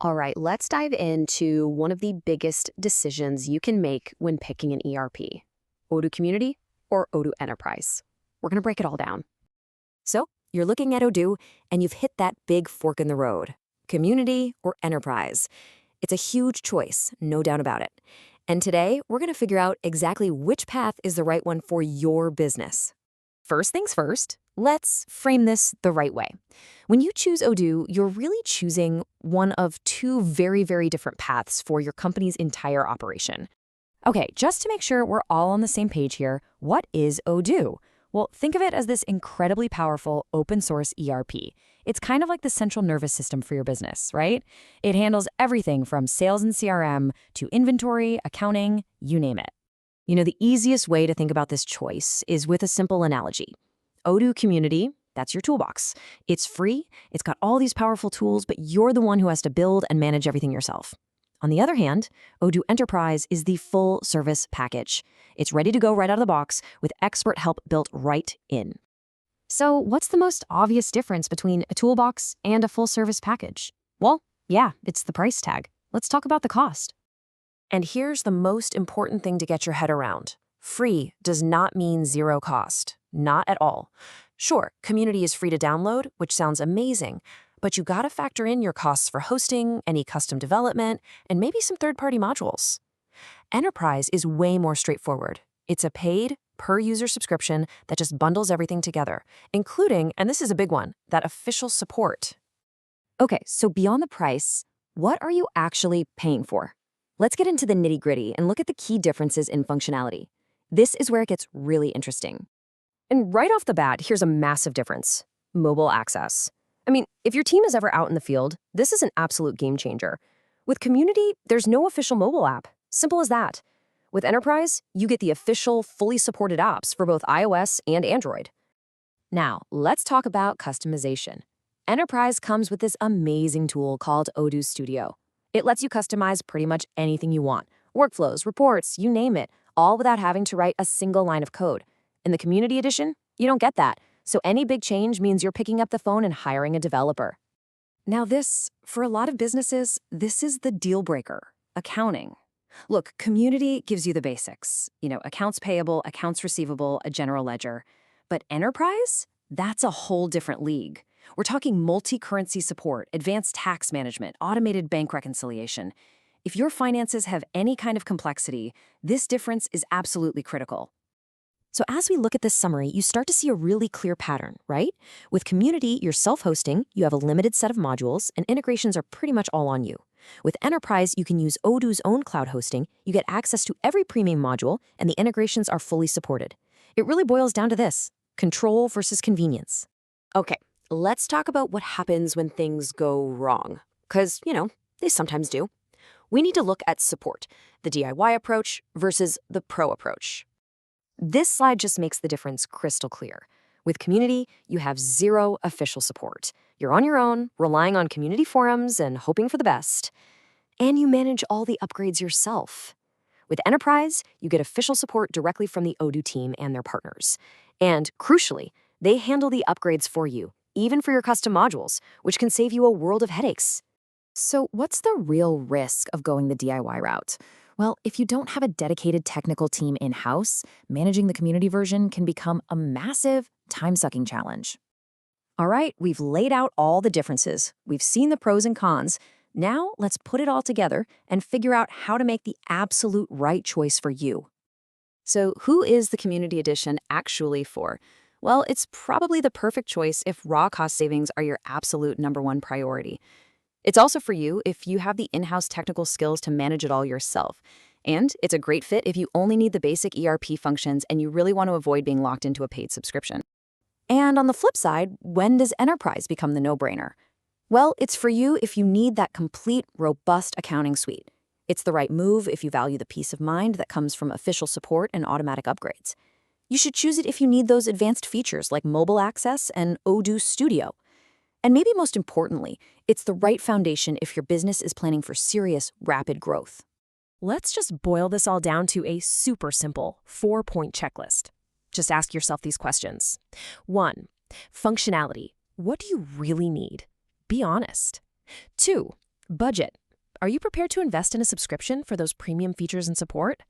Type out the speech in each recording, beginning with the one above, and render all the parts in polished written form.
All right, let's dive into one of the biggest decisions you can make when picking an ERP. Odoo Community or Odoo Enterprise. We're going to break it all down. So, you're looking at Odoo, and you've hit that big fork in the road. Community or enterprise. It's a huge choice, no doubt about it. And today, we're going to figure out exactly which path is the right one for your business. First things first, let's frame this the right way. When you choose Odoo, you're really choosing one of two very, very different paths for your company's entire operation. Okay, just to make sure we're all on the same page here, what is Odoo? Well, think of it as this incredibly powerful open source ERP. It's kind of like the central nervous system for your business, right? It handles everything from sales and CRM to inventory, accounting, you name it. You know, the easiest way to think about this choice is with a simple analogy. Odoo Community, that's your toolbox. It's free, it's got all these powerful tools, but you're the one who has to build and manage everything yourself. On the other hand, Odoo Enterprise is the full service package. It's ready to go right out of the box with expert help built right in. So what's the most obvious difference between a toolbox and a full service package? Well, yeah, it's the price tag. Let's talk about the cost. And here's the most important thing to get your head around. Free does not mean zero cost. Not at all. Sure, Community is free to download, which sounds amazing, but you gotta factor in your costs for hosting, any custom development, and maybe some third-party modules. Enterprise is way more straightforward. It's a paid, per-user subscription that just bundles everything together, including, and this is a big one, that official support. Okay, so beyond the price, what are you actually paying for? Let's get into the nitty-gritty and look at the key differences in functionality. This is where it gets really interesting. And right off the bat, here's a massive difference. Mobile access. I mean, if your team is ever out in the field, this is an absolute game changer. With Community, there's no official mobile app. Simple as that. With Enterprise, you get the official, fully supported apps for both iOS and Android. Now, let's talk about customization. Enterprise comes with this amazing tool called Odoo Studio. It lets you customize pretty much anything you want. Workflows, reports, you name it, all without having to write a single line of code. In the Community Edition, you don't get that. So any big change means you're picking up the phone and hiring a developer. Now this, for a lot of businesses, this is the deal breaker, accounting. Look, Community gives you the basics. You know, accounts payable, accounts receivable, a general ledger. But Enterprise? That's a whole different league. We're talking multi-currency support, advanced tax management, automated bank reconciliation. If your finances have any kind of complexity, this difference is absolutely critical. So as we look at this summary, you start to see a really clear pattern, right? With Community, you're self-hosting, you have a limited set of modules, and integrations are pretty much all on you. With Enterprise, you can use Odoo's own cloud hosting, you get access to every premium module, and the integrations are fully supported. It really boils down to this: control versus convenience. Okay, let's talk about what happens when things go wrong. Because, you know, they sometimes do. We need to look at support, the DIY approach versus the pro approach. This slide just makes the difference crystal clear. With Community, you have zero official support. You're on your own, relying on community forums and hoping for the best. And you manage all the upgrades yourself. With Enterprise, you get official support directly from the Odoo team and their partners. And crucially, they handle the upgrades for you, even for your custom modules, which can save you a world of headaches. So what's the real risk of going the DIY route? Well, if you don't have a dedicated technical team in-house, managing the Community version can become a massive, time-sucking challenge. All right, we've laid out all the differences. We've seen the pros and cons. Now, let's put it all together and figure out how to make the absolute right choice for you. So, who is the Community Edition actually for? Well, it's probably the perfect choice if raw cost savings are your absolute #1 priority. It's also for you if you have the in-house technical skills to manage it all yourself. And it's a great fit if you only need the basic ERP functions and you really want to avoid being locked into a paid subscription. And on the flip side, when does Enterprise become the no-brainer? Well, it's for you if you need that complete, robust accounting suite. It's the right move if you value the peace of mind that comes from official support and automatic upgrades. You should choose it if you need those advanced features like mobile access and Odoo Studio. And maybe most importantly, it's the right foundation if your business is planning for serious, rapid growth. Let's just boil this all down to a super simple 4-point checklist. Just ask yourself these questions. 1. Functionality. What do you really need? Be honest. 2. Budget. Are you prepared to invest in a subscription for those premium features and support?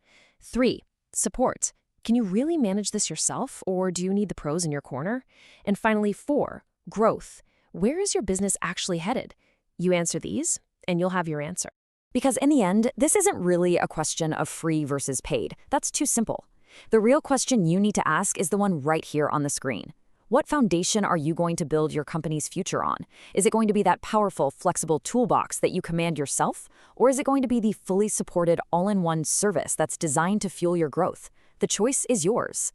3. Support. Can you really manage this yourself, or do you need the pros in your corner? And finally, 4. Growth. Where is your business actually headed? You answer these, and you'll have your answer. Because in the end, this isn't really a question of free versus paid. That's too simple. The real question you need to ask is the one right here on the screen. What foundation are you going to build your company's future on? Is it going to be that powerful, flexible toolbox that you command yourself? Or is it going to be the fully supported, all-in-one service that's designed to fuel your growth? The choice is yours.